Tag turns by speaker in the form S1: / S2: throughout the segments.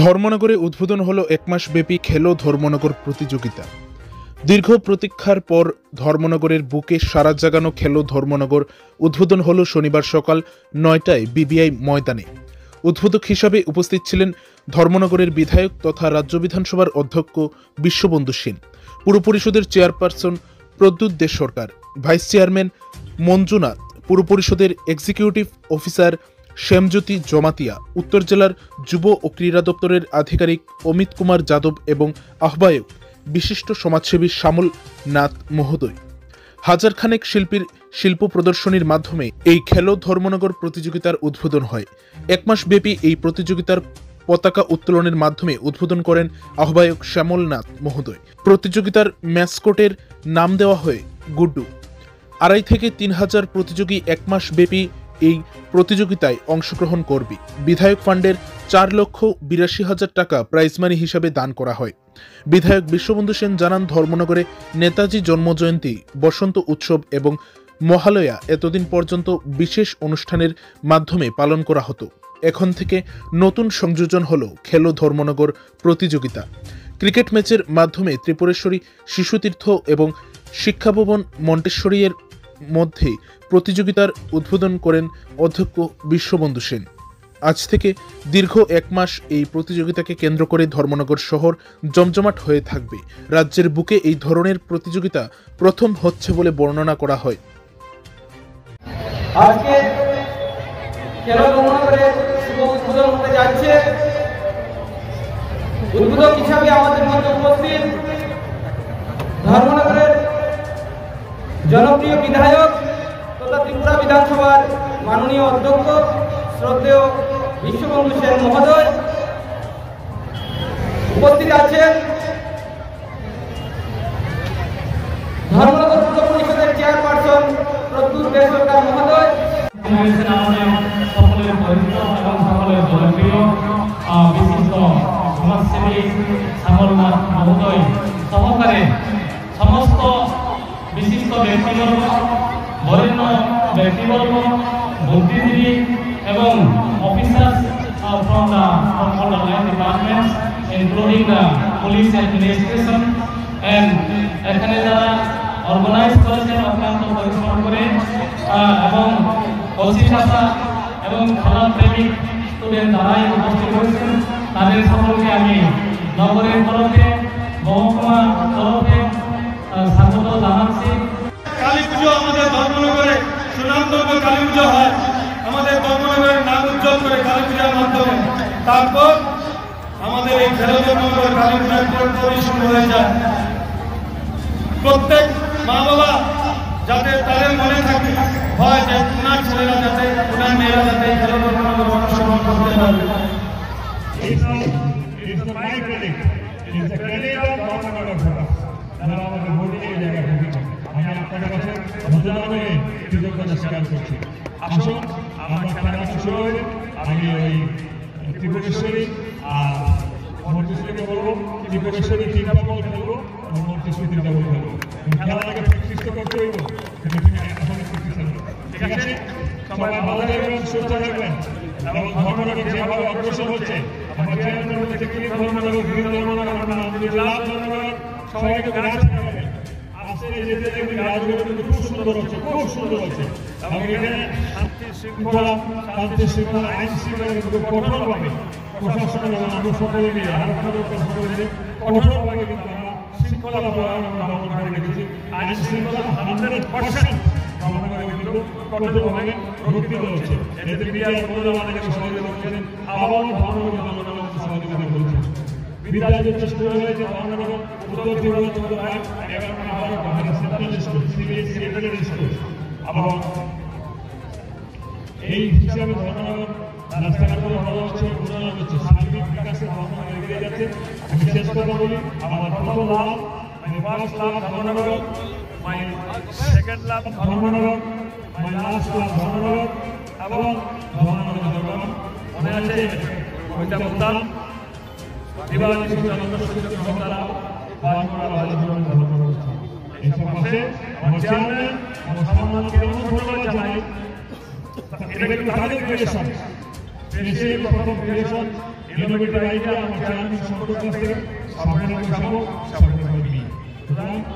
S1: ধর্মনগরে উদ্বোধন হলো এক মাস ব্যাপী খেলো ধর্মনগর প্রতিযোগিতা। দীর্ঘ প্রতীক্ষার পর ধর্মনগরের বুকে সারা জাগানো খেলো ধর্মনগর উদ্বোধন হলো শনিবার সকাল ৯টায় বিবিআই ময়দানে। উদ্বোধক হিসাবে উপস্থিত ছিলেন ধর্মনগরের বিধায়ক তথা রাজ্য বিধানসভার অধ্যক্ষ বিশ্ববন্ধু সেন, পুর পরিষদের চেয়ারপারসন প্রদ্যুৎ দে সরকার, ভাইস চেয়ারম্যান মঞ্জুনাথ, পুর পরিষদের এক্সিকিউটিভ অফিসার শ্যামজ্যোতি জমাতিয়া, উত্তর জেলার যুব ও ক্রীড়া দপ্তরের আধিকারিক অমিত কুমার যাদব এবং আহ্বায়ক বিশিষ্ট সমাজসেবী শ্যামল নাথ মহোদয়। হাজারখানেক শিল্পীর শিল্প প্রদর্শনীর মাধ্যমে এই খেলো ধর্মনগর প্রতিযোগিতার উদ্বোধন হয়। এক মাস ব্যাপী এই প্রতিযোগিতার পতাকা উত্তোলনের মাধ্যমে উদ্বোধন করেন আহ্বায়ক শ্যামল নাথ মহোদয়। প্রতিযোগিতার ম্যাসকটের নাম দেওয়া হয় গুড্ডু। ২.৫ থেকে ৩,০০০ প্রতিযোগী এক মাস ব্যাপী এই প্রতিযোগিতায় অংশগ্রহণ করবে। বিধায়ক ফান্ডের ৪,৮২,০০০ টাকা প্রাইজ মানি হিসাবে দান করা হয়। বিধায়ক বিশ্ববন্ধু সেন জানান, ধর্মনগরে নেতাজি জন্মজয়ন্তী, বসন্ত উৎসব এবং মহালয়া এতদিন পর্যন্ত বিশেষ অনুষ্ঠানের মাধ্যমে পালন করা হতো। এখন থেকে নতুন সংযোজন হল খেলো ধর্মনগর প্রতিযোগিতা। ক্রিকেট ম্যাচের মাধ্যমে ত্রিপুরেশ্বরী শিশুতীর্থ এবং শিক্ষাভবন মন্টেশ্বরীর মধ্যে প্রতিযোগিতার উদ্বোধন করেন অধ্যক্ষ বিশ্ববন্ধু সেন। আজ থেকে দীর্ঘ এক মাস এই প্রতিযোগিতাকে কেন্দ্র করে ধর্মনগর শহর জমজমাট হয়ে থাকবে। রাজ্যের বুকে এই ধরনের প্রতিযোগিতা প্রথম হচ্ছে বলে বর্ণনা করা হয়।
S2: আজকে খেলো ধর্মনগরের শুভ উদ্বোধন হতে যাচ্ছে। উদ্বোধক হিসাবে আমাদের মধ্যে উপস্থিত ধর্মনগরের জনপ্রিয় বিধায়ক তথা ত্রিপুরা বিধানসভার মাননীয় অধ্যক্ষ শ্রদ্ধেয় বিশ্ববন্ধু সেন মহোদয়। উপস্থিত আছেন ধর্মনগর পুর পরিষদের চেয়ারপারসন প্রদ্যুৎ দে সরকার মহোদয়।
S3: সকলের পরিচিত এবং সকলের জনপ্রিয় বিশিষ্ট সমাজসেবী শ্যামল নাথ মহোদয় সহকারে সমস্ত বিশিষ্ট ব্যক্তিবর্গ, বরেণ্য ব্যক্তিবর্গ, বুদ্ধিজীবী এবং officers from all the line departments including the police administration and এখানে যারা অর্গানাইজ করেছেন অত্যন্ত পরিশ্রম করে এবং অশিক্ষা এবং খেলা প্রেমিক স্টুডেন্ট যারাই উপস্থিত হয়েছেন তাদের সকলকে আমি নগরের তরফে, মহকুমার তরফে স্বাগত জানাচ্ছি।
S4: কালী পুজো আমাদের ধর্মনগরে সুনামধন্য কালী পুজো হয়। আমাদের ধর্মনগরের নাম উজ্জ্বল করে কালী পূজার মাধ্যমে তারপর আমাদের এই খেলো ধর্মনগর কালী পূজার পরপরই শুরু হয়ে যায়। প্রত্যেক মা বাবা যাতে তাদের মনে থাকে হয় যে ওনার ছেলেরা যাতে, ওনার মেয়েরা যাতে খেলো ধর্মনগর অংশগ্রহণ করতে পারবে।
S5: কৃতজ্ঞতা স্বীকার করছি। আসুন আমরা খেলা শুরু হবে। আমি ওই ত্রিপুরেশ্বরী আর মন্টেশ্বরীকে বলবো, ত্রিপুরেশ্বরী 3টা বল খেলবো এবং মন্টেশ্বরী 3টা বল খেলবো। খেলাটাকে প্র্যাকটিস তো করতে হইব, ঠিক আছে? সবাই ভালো থাকবেন, সুস্থ থাকবেন এবং ধর্মনগর যেভাবে অগ্রসর হচ্ছে আমরা ধর্মনগর, সবাইকে খুব সুন্দর হচ্ছে, খুব সুন্দর হচ্ছে এবং এখানে শান্তি শৃঙ্খলা আইন শৃঙ্খলা কিন্তু কঠোরভাবে প্রশাসনের এবং আমরা সকলে মিলে কঠোরভাবে কিন্তু আমরা শৃঙ্খলা পালন করে রেখেছি। আইন শৃঙ্খলা 100% ধর্মনগরে কিন্তু কঠোরভাবে রক্ষিত হচ্ছে। এতে মিডিয়ার বন্ধুরা আমাদেরকে সহযোগিতা করছেন, আবারও ধর্মনগর সহযোগিতা করছেন। বিদ্যালয় যে শুরু হয়েছে ধর্মনগর উত্তর ত্রিপুরা এবং আবারও central school, CBSE secondary school এবং এই হিসাবে ধর্মনগর রাস্তাঘাটগুলো ভালো হচ্ছে, উন্নয়ন হচ্ছে, সার্বিক বিকাশে ধর্মনগর এগিয়ে যাচ্ছে। আমি শেষ কথা বলি, আমার প্রথম love, first love Dharmanagar, my second love Dharmanagar, my last love Dharmanagar এবং ধর্মনগর জনগণ। মনে আছে ওইটা বলতাম দিবালী সুন্দর সুন্দর সন্তারা বাংলা ভালো জীবন ধর্মনগর হচ্ছে। এই সমাজে আমার চেয়ারম্যান আমার সম্মানকে ধন্যবাদ জানাই। এটা কিন্তু তাদের ক্রিয়েশন, দেশের প্রথম ক্রিয়েশন ইনোভেটিভ আইডিয়া আমার চেয়ারম্যান সম্পর্ক করতে সামনে বসাবো সামনে করবি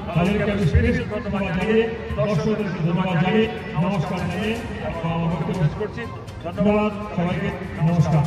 S5: তাদেরকে আমি স্পেশাল ধন্যবাদ জানিয়ে দর্শকদেরকে ধন্যবাদ জানিয়ে নমস্কার জানিয়ে আমার বক্তব্য শেষ করছি। ধন্যবাদ সবাইকে, নমস্কার।